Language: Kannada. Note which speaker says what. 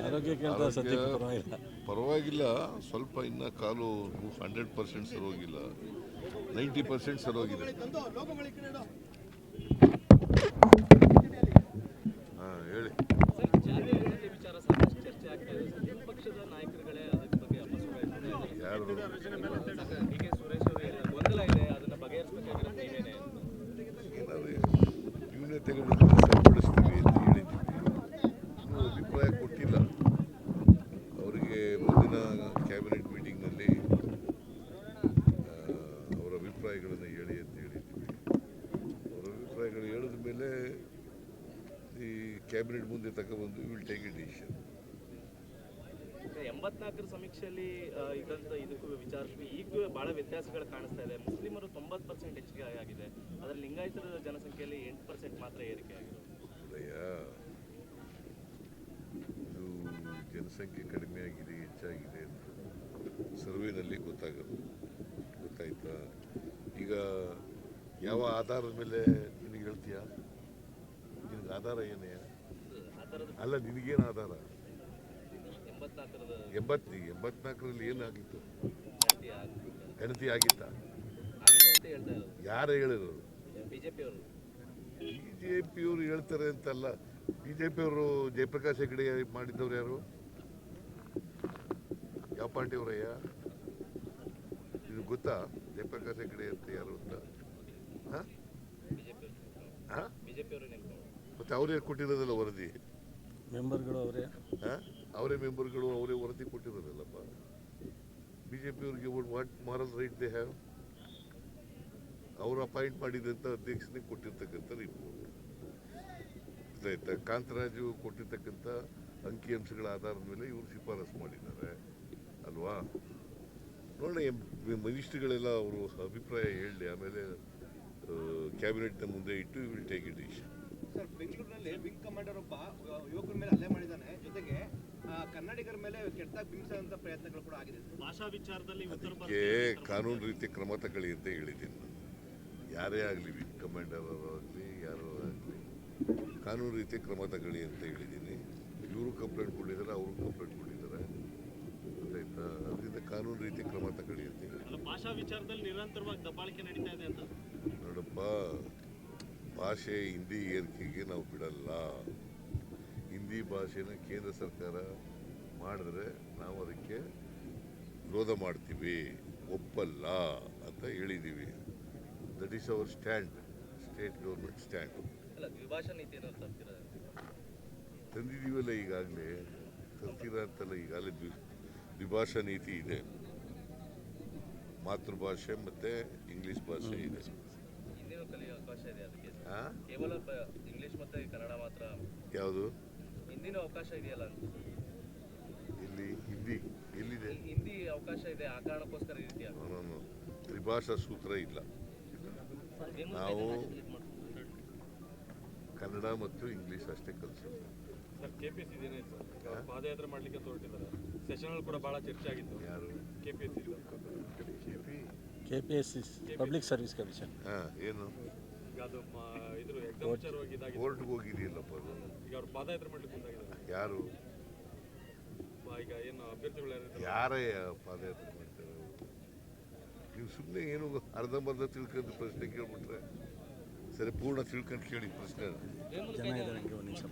Speaker 1: ಆರೋಗ್ಯ ಕೇಳ್ತಾ ಸದ್ಯಕ್ಕೆ ಪರವಾಗಿಲ್ಲ.
Speaker 2: ಪರವಾಗಿಲ್ಲ, ಸ್ವಲ್ಪ ಇನ್ನು ಕಾಲು 100% ಸರೋಗಿಲ್ಲ, 90% ಸರೋಗಿದೆ. ಹಾಂ ಹೇಳಿ. ಯಾರು ನ್ಯೂನತೆಗಳನ್ನು ಸರಿಪಡಿಸ್ತೀವಿ ಅಂತ ಹೇಳಿದ್ದೀವಿ. ಇನ್ನೂ ಅಭಿಪ್ರಾಯ ಕೊಟ್ಟಿಲ್ಲ. ಅವರಿಗೆ ಮುಂದಿನ ಕ್ಯಾಬಿನೆಟ್ ಮೀಟಿಂಗ್ನಲ್ಲಿ ಅವರ ಅಭಿಪ್ರಾಯಗಳನ್ನು ಹೇಳಿ ಅಂತ ಹೇಳಿದ್ದೀವಿ. ಅವರ ಅಭಿಪ್ರಾಯಗಳು ಹೇಳಿದ ಮೇಲೆ ಈ ಕ್ಯಾಬಿನೆಟ್ ಮುಂದೆ ತಗೊಬಂದು ವಿಲ್ ಟೇಕ್ ಎ ಡಿಸಿಷನ್.
Speaker 3: 84ರ ಸಮೀಕ್ಷೆಯಲ್ಲಿ ಇದ್ದಂಥ ಇದಕ್ಕೂ ವಿಚಾರಿಸಿ ಈಗ ಬಹಳ ವ್ಯತ್ಯಾಸಗಳು ಕಾಣಿಸ್ತಾ ಇದೆ. ಮುಸ್ಲಿಮರು 90% ಹೆಚ್ಚಿಗೆ ಆಗಿದೆ, ಅದರಲ್ಲಿ ಲಿಂಗಾಯತರ ಜನಸಂಖ್ಯೆಯಲ್ಲಿ 8% ಮಾತ್ರ ಏರಿಕೆ ಆಗಿದೆ.
Speaker 2: ಇದು ಜನಸಂಖ್ಯೆ ಕಡಿಮೆ ಆಗಿದೆ ಹೆಚ್ಚಾಗಿದೆ ಅಂತ ಸರ್ವೇನಲ್ಲಿ ಗೊತ್ತಾಯ್ತಾ? ಈಗ ಯಾವ ಆಧಾರದ ಮೇಲೆ ನಿನಗೆ ಹೇಳ್ತೀಯಾ? ನಿನಗೆ ಆಧಾರ ಏನೇ? ಅಲ್ಲ, ನಿನಗೇನು ಆಧಾರ? 84ರಲ್ಲಿ ಏನಾಗಿತ್ತು? ಗಣತಿ ಆಗಿತ್ತಾ? ಯಾರು ಹೇಳಿದ್ರು? ಬಿಜೆಪಿಯವರು ಹೇಳ್ತಾರೆ ಅಂತಲ್ಲ. ಬಿಜೆಪಿಯವರು ಜಯಪ್ರಕಾಶ್ ಹೆಗಡೆ ಮಾಡಿದ್ದವ್ರು ಯಾರು? ಯಾವ ಪಾರ್ಟಿಯವರಯ್ಯ? ಇದು ಗೊತ್ತಾ ಜಯಪ್ರಕಾಶ್ ಹೆಗಡೆ ಅಂತ ಯಾರು ಅಂತ? ಮತ್ತೆ ಅವರೇ ಕೊಟ್ಟಿರೋದಲ್ಲ ವರದಿ.
Speaker 1: ಮೆಂಬರ್ಗಳು
Speaker 2: ಅವರೇ ಮೆಂಬರ್ಗಳು, ಅವರೇ ವರದಿ ಕೊಟ್ಟಿರೋದಲ್ಲಪ್ಪ. ಬಿಜೆಪಿಯವ್ರಿಗೆ what moral right they have? ಅವರು ಅಪಾಯಿಂಟ್ ಮಾಡಿದಂಥ ಅಧ್ಯಕ್ಷನೇ ಕೊಟ್ಟಿರ್ತಕ್ಕಂಥ ರಿಪೋರ್ಟ್ ಆಯ್ತಾ? ಕಾಂತರಾಜು ಕೊಟ್ಟಿರ್ತಕ್ಕಂಥ ಅಂಕಿಅಂಶಗಳ ಆಧಾರದ ಮೇಲೆ ಇವರು ಶಿಫಾರಸು ಮಾಡಿದ್ದಾರೆ ಅಲ್ವಾ? ನೋಡೋಣ, ಮಿನಿಸ್ಟ್ರಿಗಳೆಲ್ಲ ಅವರು ಅಭಿಪ್ರಾಯ ಹೇಳಿ ಆಮೇಲೆ ಕ್ಯಾಬಿನೆಟ್ನ ಮುಂದೆ ಇಟ್ಟು will take A decision.
Speaker 4: Sir, ಬೆಂಗಳೂರಿನಲ್ಲಿ ವಿಂಗ್ ಕಮಾಂಡರ್ ಒಬ್ಬ ಯುವಕರ ಮೇಲೆ ಹಲ್ಲೆ ಮಾಡಿದ್ದಾನೆ, ಜೊತೆಗೆ ಕನ್ನಡಿಗರ ಮೇಲೆ ಕೆಟ್ಟದಾಗಿ ಬಿಂಬಿಸುವಂತ ಪ್ರಯತ್ನಗಳು ಕೂಡ ಆಗಿದೆ. ಭಾಷಾ ವಿಚಾರದಲ್ಲಿ
Speaker 2: ಕಾನೂನು ರೀತಿ ಕ್ರಮ ತಗೊಳ್ಳಿ ಅಂತ ಹೇಳಿದ್ದೀನಿ. ಯಾರೇ ಆಗಲಿ, ವಿಂಗ್ ಕಮಾಂಡರ್ ಆಗಲಿ ಯಾರೋ ಆಗಲಿ, ಕಾನೂನು ರೀತಿ ಕ್ರಮ ತಗೊಳ್ಳಿ ಅಂತ ಹೇಳಿದ್ದೀನಿ. ಇವರು ಕಂಪ್ಲೇಂಟ್ ಕೊಟ್ಟಿದ್ದಾರೆ, ಅವರು ಕಂಪ್ಲೇಂಟ್ ಕೊಟ್ಟಿದ್ದಾರೆ, ಗೊತ್ತಾಯ್ತಾ? ಅದರಿಂದ ಕಾನೂನು ರೀತಿ ಕ್ರಮ ತಗೊಳ್ಳಿ ಅಂತ ಹೇಳಿ.
Speaker 3: ಭಾಷಾ ವಿಚಾರದಲ್ಲಿ ನಿರಂತರವಾಗಿ ದಬ್ಬಾಳಿಕೆ ನಡೀತಾ ಇದೆ ಅಂತ.
Speaker 2: ನೋಡಪ್ಪ, ಭಾಷೆ ಹಿಂದಿ ಏರಿಕೆಗೆ ನಾವು ಬಿಡಲ್ಲ. ಹಿಂದಿ ಭಾಷೆನ ಕೇಂದ್ರ ಸರ್ಕಾರ ಮಾಡಿದ್ರೆ ನಾವು ಅದಕ್ಕೆ ವಿರೋಧ ಮಾಡ್ತೀವಿ, ಒಪ್ಪಲ್ಲ ಅಂತ ಹೇಳಿದ್ದೀವಿ. That is our stand, state government stand. ತಂದಿದ್ದೀವಲ್ಲ ಈಗಾಗಲೇ, ತರ್ತೀರ ಅಂತಲ್ಲ, ಈಗಾಗಲೇ ದ್ವಿಭಾಷಾ ನೀತಿ ಇದೆ. ಮಾತೃಭಾಷೆ ಮತ್ತೆ ಇಂಗ್ಲಿಷ್ ಭಾಷೆ ಇದೆ.
Speaker 3: ಕೇವಲ ಇಂಗ್ಲಿಷ್ ಮತ್ತೆ ಕನ್ನಡ ಮಾತ್ರ
Speaker 2: ಯಾವುದು
Speaker 3: ಹಿಂದಿನ ಅವಕಾಶ ಇದೆಯಲ್ಲ?
Speaker 2: ಇಲ್ಲಿ ಹಿಂದಿ ಎಲ್ಲಿದೆ?
Speaker 3: ಹಿಂದಿ ಅವಕಾಶ ಇದೆ, ಆ ಕಾರಣಕ್ಕೋಸ್ಕರ ಈ ರೀತಿಯ
Speaker 2: ತ್ರಿಭಾಷಾ ಸೂತ್ರ ಇಲ್ಲ. ನಾವು ಕನ್ನಡ ಮತ್ತು ಇಂಗ್ಲಿಷ್ ಅಷ್ಟೇ ಕಲಿಸೋದು.
Speaker 5: ಸರ್, ಕೆಪಿಎಸ್ಸಿ ಪಾದಯಾತ್ರೆ ಮಾಡಲಿಕ್ಕೆ ಹೊರಟಿದ್ದಾರೆ. ಸೆಷನ್ ಕೂಡ ಬಹಳ ಚರ್ಚೆ ಆಗಿತ್ತು.
Speaker 2: ಯಾರು?
Speaker 1: KPSC public service commission.
Speaker 2: ಏನು
Speaker 5: ಅದು ಇದ್ರ ಎಕ್ಸಾಮ್ ವಿಚಾರವಾಗಿ ಇದಾಗಿದೆ.
Speaker 2: ಕೋರ್ಟ್ಗೆ ಹೋಗಿದೆಯಲ್ಲಪ್ಪ ಅದು.
Speaker 5: ಈಗ ಅವ್ರು ಪಾದಯಾತ್ರೆ ಮಾಡ್ಲಿಕ್ಕೆ ಮುಂದಾಗಿದ್ದಾರೆ.
Speaker 2: ಯಾರು?
Speaker 5: ಈಗ ಏನು ಅಭ್ಯರ್ಥಿಗಳು
Speaker 2: ಯಾರೇ ಪಾದಯಾತ್ರೆ ಮಾಡ್ತಾರೆ? ನೀವು ಸುಮ್ಮನೆ ಏನು ಅರ್ಧಂಬರ್ಧ ತಿಳ್ಕೊಂಡು ಪ್ರಶ್ನೆ ಕೇಳ್ಬಿಟ್ರೆ ಸರಿ, ಪೂರ್ಣ ತಿಳ್ಕೊಂಡು ಕೇಳಿ ಪ್ರಶ್ನೆ.
Speaker 1: ಜನ ಇದ್ದಾರೆ, ಒಂದು ನಿಮಿಷ.